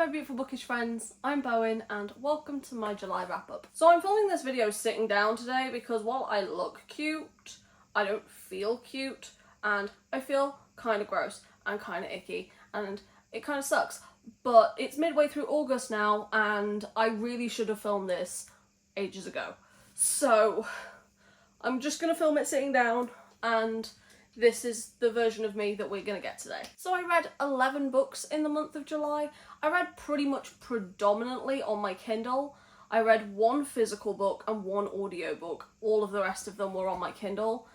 my beautiful bookish friends, I'm Bowen and welcome to my July wrap up. So I'm filming this video sitting down today because while I look cute, I don't feel cute and I feel kind of gross and kind of icky and it kind of sucks. But it's midway through August now and I really should have filmed this ages ago. So I'm just going to film it sitting down and this is the version of me that we're going to get today. So I read 11 books in the month of July. I read pretty much predominantly on my Kindle. I read one physical book and one audiobook. All of the rest of them were on my Kindle.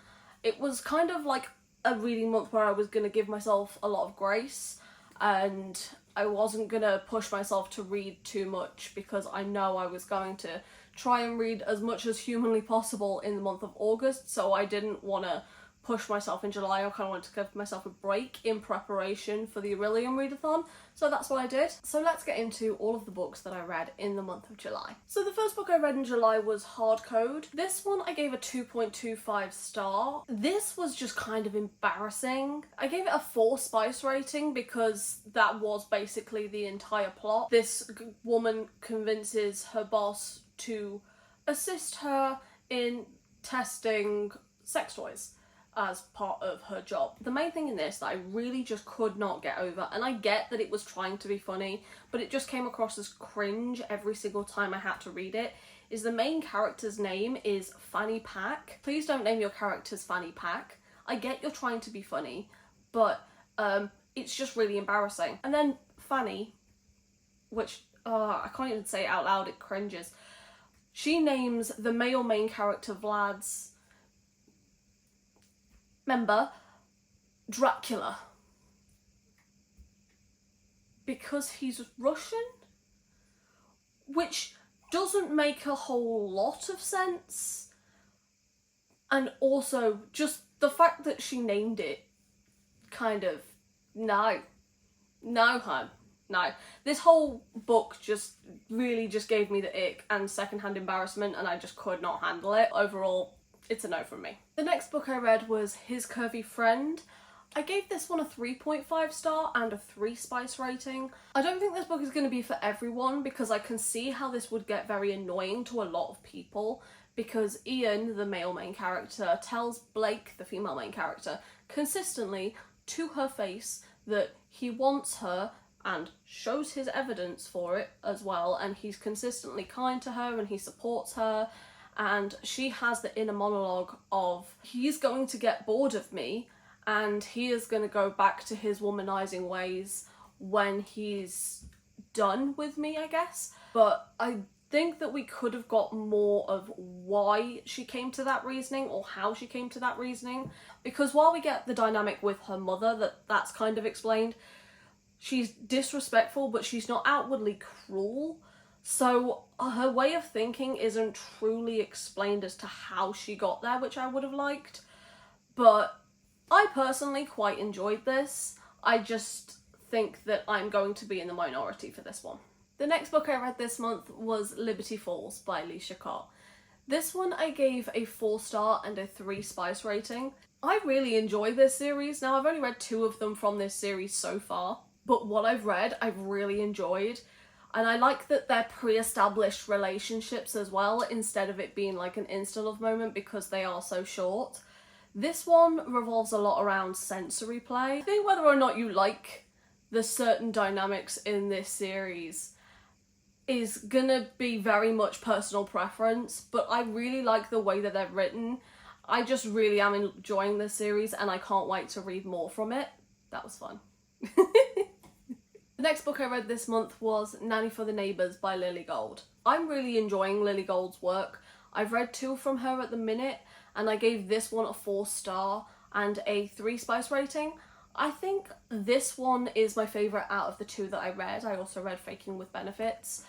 It was kind of like a reading month where I was going to give myself a lot of grace and I wasn't going to push myself to read too much because I know I was going to try and read as much as humanly possible in the month of August, so I didn't want to push myself in July. I kind of wanted to give myself a break in preparation for the Aurelian readathon, so that's what I did. So let's get into all of the books that I read in the month of July. So the first book I read in July was Hard Code. This one I gave a 2.25 star. This was just kind of embarrassing. I gave it a 4 spice rating because that was basically the entire plot. This woman convinces her boss to assist her in testing sex toys as part of her job. The main thing in this that I really just could not get over, and I get that it was trying to be funny, but it just came across as cringe every single time I had to read it, is the main character's name is Fanny Pack. Please don't name your characters Fanny Pack. I get you're trying to be funny, but it's just really embarrassing. And then Fanny, which, I can't even say it out loud, it cringes. She names the male main character Vlad's member Dracula because he's Russian, which doesn't make a whole lot of sense, and also just the fact that she named it kind of no hun. No, this whole book just really just gave me the ick and secondhand embarrassment and I just could not handle it. Overall, it's a no from me. The next book I read was His Curvy Friend. I gave this one a 3.5 star and a 3 spice rating. I don't think this book is going to be for everyone because I can see how this would get very annoying to a lot of people because Ian, the male main character, tells Blake, the female main character, consistently to her face that he wants her and shows his evidence for it as well, and he's consistently kind to her and he supports her, and she has the inner monologue of he's going to get bored of me and he is going to go back to his womanizing ways when he's done with me, I guess. But I think that we could have got more of why she came to that reasoning or how she came to that reasoning, because while we get the dynamic with her mother, that's kind of explained, she's disrespectful but she's not outwardly cruel. So her way of thinking isn't truly explained as to how she got there, which I would have liked. But I personally quite enjoyed this. I just think that I'm going to be in the minority for this one. The next book I read this month was Liberty Falls by Alicia Cott. This one I gave a 4 star and a 3 spice rating. I really enjoy this series. Now I've only read 2 of them from this series so far, but what I've read I've really enjoyed. And I like that they're pre-established relationships as well, instead of it being like an insta-love moment because they are so short. This one revolves a lot around sensory play. I think whether or not you like the certain dynamics in this series is gonna be very much personal preference, but I really like the way that they're written. I just really am enjoying this series and I can't wait to read more from it. That was fun. The next book I read this month was Nanny for the Neighbours by Lily Gold. I'm really enjoying Lily Gold's work. I've read 2 from her at the minute and I gave this one a 4 star and a 3 spice rating. I think this one is my favourite out of the 2 that I read. I also read Faking with Benefits.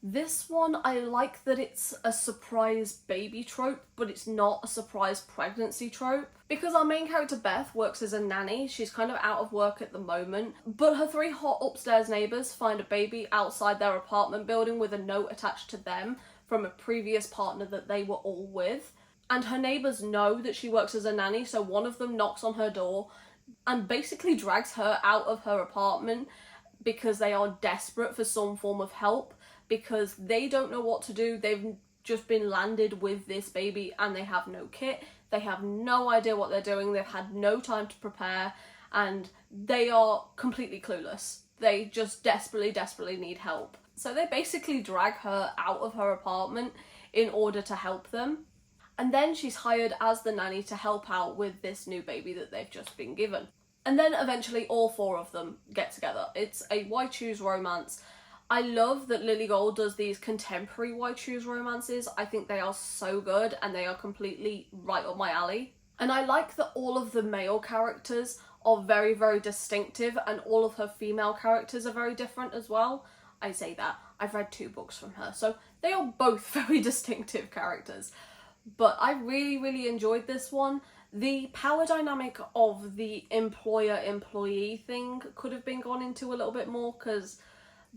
This one, I like that it's a surprise baby trope, but it's not a surprise pregnancy trope. Because our main character Beth works as a nanny, she's kind of out of work at the moment, but her 3 hot upstairs neighbours find a baby outside their apartment building with a note attached to them from a previous partner that they were all with. And her neighbours know that she works as a nanny, so one of them knocks on her door and basically drags her out of her apartment because they are desperate for some form of help, because they don't know what to do. They've just been landed with this baby and they have no kit. They have no idea what they're doing. They've had no time to prepare and they are completely clueless. They just desperately need help. So they basically drag her out of her apartment in order to help them. And then she's hired as the nanny to help out with this new baby that they've just been given. And then eventually all four of them get together. It's a Why Choose romance. I love that Lily Gold does these contemporary Why Choose romances. I think they are so good and they are completely right up my alley. And I like that all of the male characters are very, very distinctive and all of her female characters are very different as well. I say that. I've read 2 books from her, so they are both very distinctive characters. But I really enjoyed this one. The power dynamic of the employer-employee thing could have been gone into a little bit more, because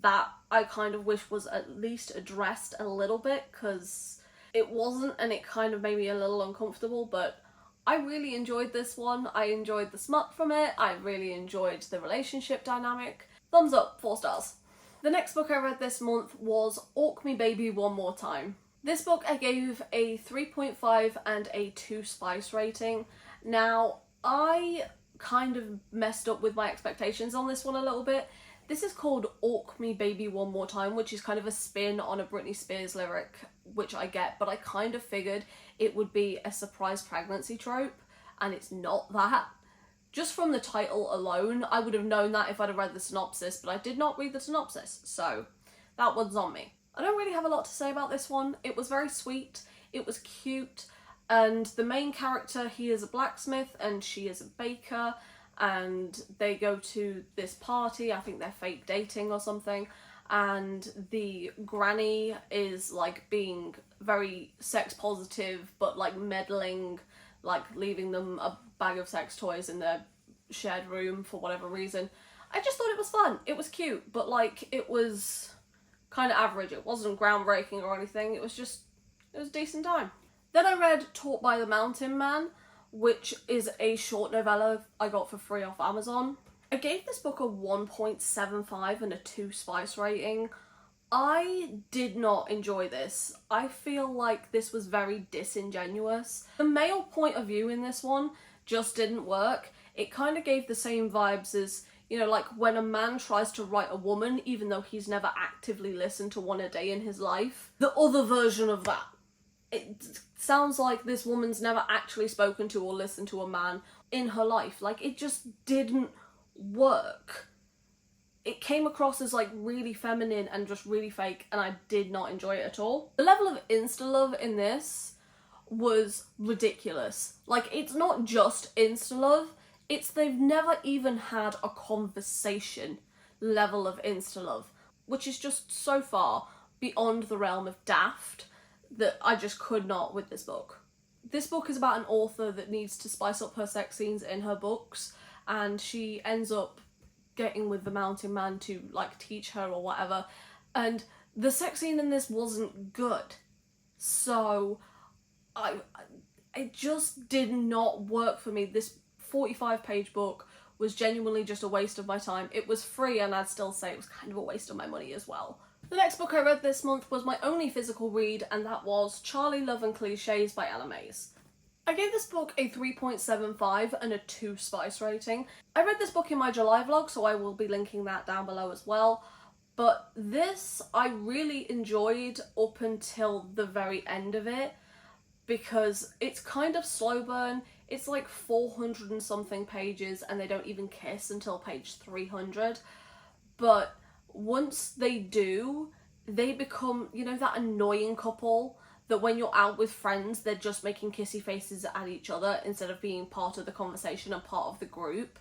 that I kind of wish was at least addressed a little bit, because it wasn't, and it kind of made me a little uncomfortable. But I really enjoyed this one. I enjoyed the smut from it. I really enjoyed the relationship dynamic. Thumbs up, 4 stars. The next book I read this month was Orc Me Baby One More Time. This book I gave a 3.5 and a 2 spice rating. Now, I kind of messed up with my expectations on this one a little bit. This is called Orc Me Baby One More Time, which is kind of a spin on a Britney Spears lyric, which I get, but I kind of figured it would be a surprise pregnancy trope, and it's not that. Just from the title alone, I would have known that if I'd have read the synopsis, but I did not read the synopsis, so that one's on me. I don't really have a lot to say about this one. It was very sweet, it was cute, and the main character, he is a blacksmith and she is a baker, and they go to this party. I think they're fake dating or something, and the granny is like being very sex positive but like meddling, like leaving them a bag of sex toys in their shared room for whatever reason. I just thought it was fun. It was cute, but like it was kind of average. It wasn't groundbreaking or anything. It was a decent time. Then I read Taught by the Mountain Man, which is a short novella I got for free off Amazon. I gave this book a 1.75 and a 2 spice rating. I did not enjoy this. I feel like this was very disingenuous. The male point of view in this one just didn't work. It kind of gave the same vibes as, you know, like when a man tries to write a woman even though he's never actively listened to one a day in his life. The other version of that. It sounds like this woman's never actually spoken to or listened to a man in her life. Like, it just didn't work. It came across as like really feminine and just really fake, and I did not enjoy it at all. The level of insta-love in this was ridiculous. Like, it's not just insta-love, it's they've never even had a conversation level of insta-love, which is just so far beyond the realm of daft that I just could not with this book. This book is about an author that needs to spice up her sex scenes in her books, and she ends up getting with the mountain man to like teach her or whatever, and the sex scene in this wasn't good. So it just did not work for me. This 45-page book was genuinely just a waste of my time. It was free, and I'd still say it was kind of a waste of my money as well. The next book I read this month was my only physical read, and that was Charlie, Love and Cliches by Ella Mays. I gave this book a 3.75 and a 2 spice rating. I read this book in my July vlog, so I will be linking that down below as well. But this I really enjoyed up until the very end of it, because it's kind of slow burn. It's like 400 and something pages, and they don't even kiss until page 300. But once they do, they become, you know, that annoying couple that when you're out with friends, they're just making kissy faces at each other instead of being part of the conversation and part of the group.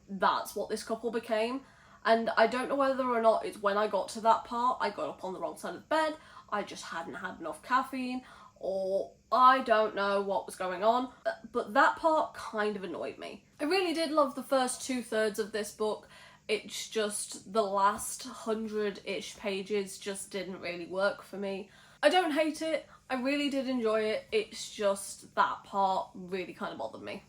That's what this couple became. And I don't know whether or not it's when I got to that part, I got up on the wrong side of the bed, I just hadn't had enough caffeine, or I don't know what was going on, but that part kind of annoyed me. I really did love the first 2/3 of this book. It's just the last 100-ish pages just didn't really work for me. I don't hate it, I really did enjoy it, it's just that part really kind of bothered me.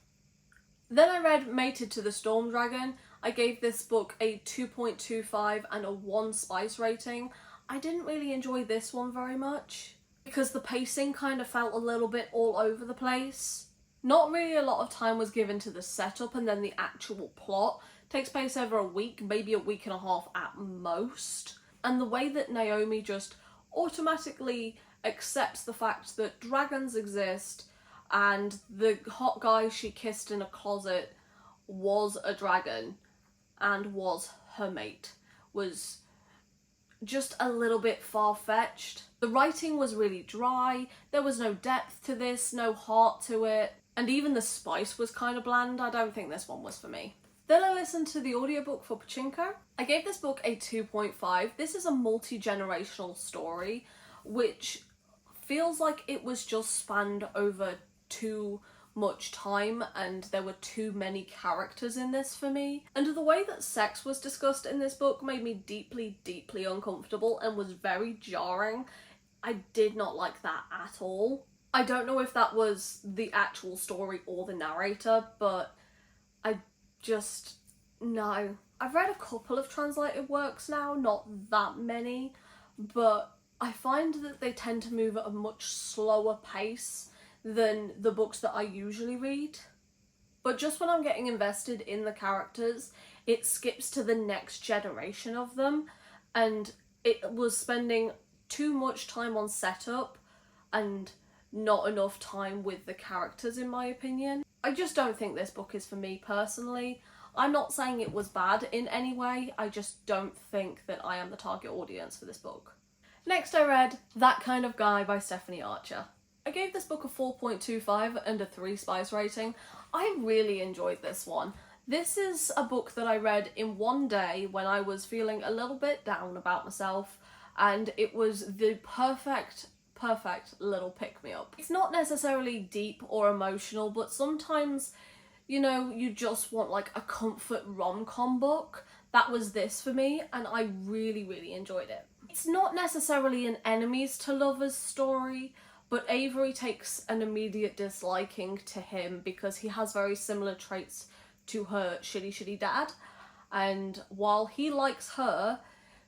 Then I read Mated to the Storm Dragon. I gave this book a 2.25 and a 1 spice rating. I didn't really enjoy this one very much because the pacing kind of felt a little bit all over the place. Not really a lot of time was given to the setup, and then the actual plot takes place over a week, maybe a week and a half at most. And the way that Naomi just automatically accepts the fact that dragons exist and the hot guy she kissed in a closet was a dragon and was her mate was just a little bit far-fetched. The writing was really dry, there was no depth to this, no heart to it, and even the spice was kind of bland. I don't think this one was for me. Then I listened to the audiobook for Pachinko. I gave this book a 2.5. This is a multi-generational story which feels like it was just spanned over too much time and there were too many characters in this for me. And the way that sex was discussed in this book made me deeply, deeply uncomfortable and was very jarring. I did not like that at all. I don't know if that was the actual story or the narrator, but no. I've read a couple of translated works now, not that many, but I find that they tend to move at a much slower pace than the books that I usually read. But just when I'm getting invested in the characters, it skips to the next generation of them, and it was spending too much time on setup and not enough time with the characters, in my opinion. I just don't think this book is for me personally. I'm not saying it was bad in any way, I just don't think that I am the target audience for this book. Next I read That Kind of Guy by Stephanie Archer. I gave this book a 4.25 and a 3 spice rating. I really enjoyed this one. This is a book that I read in one day when I was feeling a little bit down about myself, and it was the perfect little pick-me-up. It's not necessarily deep or emotional, but sometimes, you know, you just want like a comfort rom-com book. That was this for me, and I really, really enjoyed it. It's not necessarily an enemies to lovers story, but Avery takes an immediate disliking to him because he has very similar traits to her shitty dad, and while he likes her,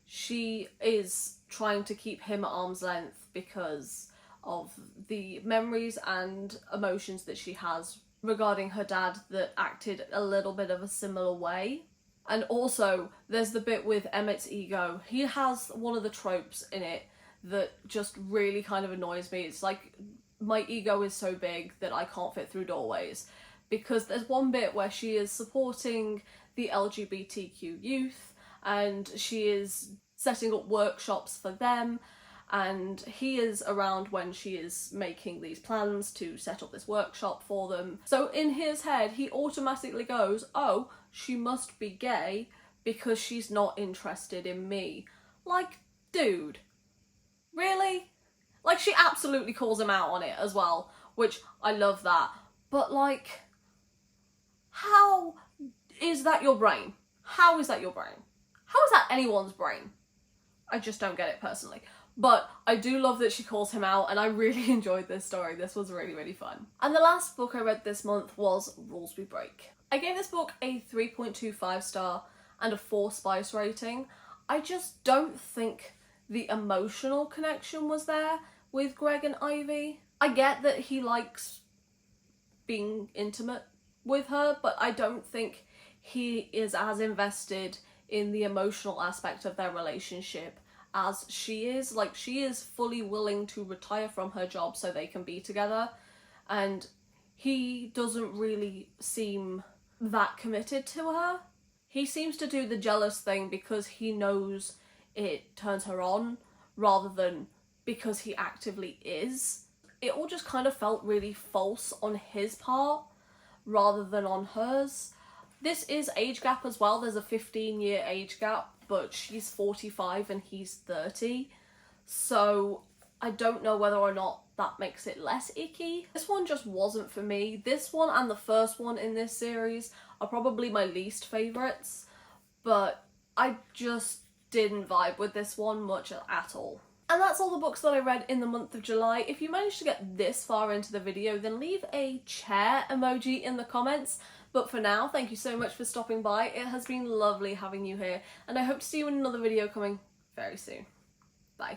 she is trying to keep him at arm's length because of the memories and emotions that she has regarding her dad that acted a little bit of a similar way. And also, there's the bit with Emmett's ego. He has one of the tropes in it that just really kind of annoys me. It's like, my ego is so big that I can't fit through doorways. Because there's one bit where she is supporting the LGBTQ youth, and she is setting up workshops for them, and he is around when she is making these plans to set up this workshop for them. So in his head, he automatically goes, oh, she must be gay because she's not interested in me. Like, dude, really? Like, she absolutely calls him out on it as well, which I love that. But like, how is that your brain? How is that your brain? How is that anyone's brain? I just don't get it personally. But I do love that she calls him out, and I really enjoyed this story. This was really, really fun. And the last book I read this month was Rules We Break. I gave this book a 3.25 star and a 4 spice rating. I just don't think the emotional connection was there with Greg and Ivy. I get that he likes being intimate with her, but I don't think he is as invested in the emotional aspect of their relationship as she is. Like, she is fully willing to retire from her job so they can be together, and he doesn't really seem that committed to her. He seems to do the jealous thing because he knows it turns her on rather than because he actively is. It all just kind of felt really false on his part rather than on hers. This is age gap as well. There's a 15-year age gap, but she's 45 and he's 30. So I don't know whether or not that makes it less icky. This one just wasn't for me. This one and the first one in this series are probably my least favourites, but I just didn't vibe with this one much at all. And that's all the books that I read in the month of July. If you managed to get this far into the video, then leave a chair emoji in the comments, But for now, thank you so much for stopping by. It has been lovely having you here, and I hope to see you in another video coming very soon. Bye.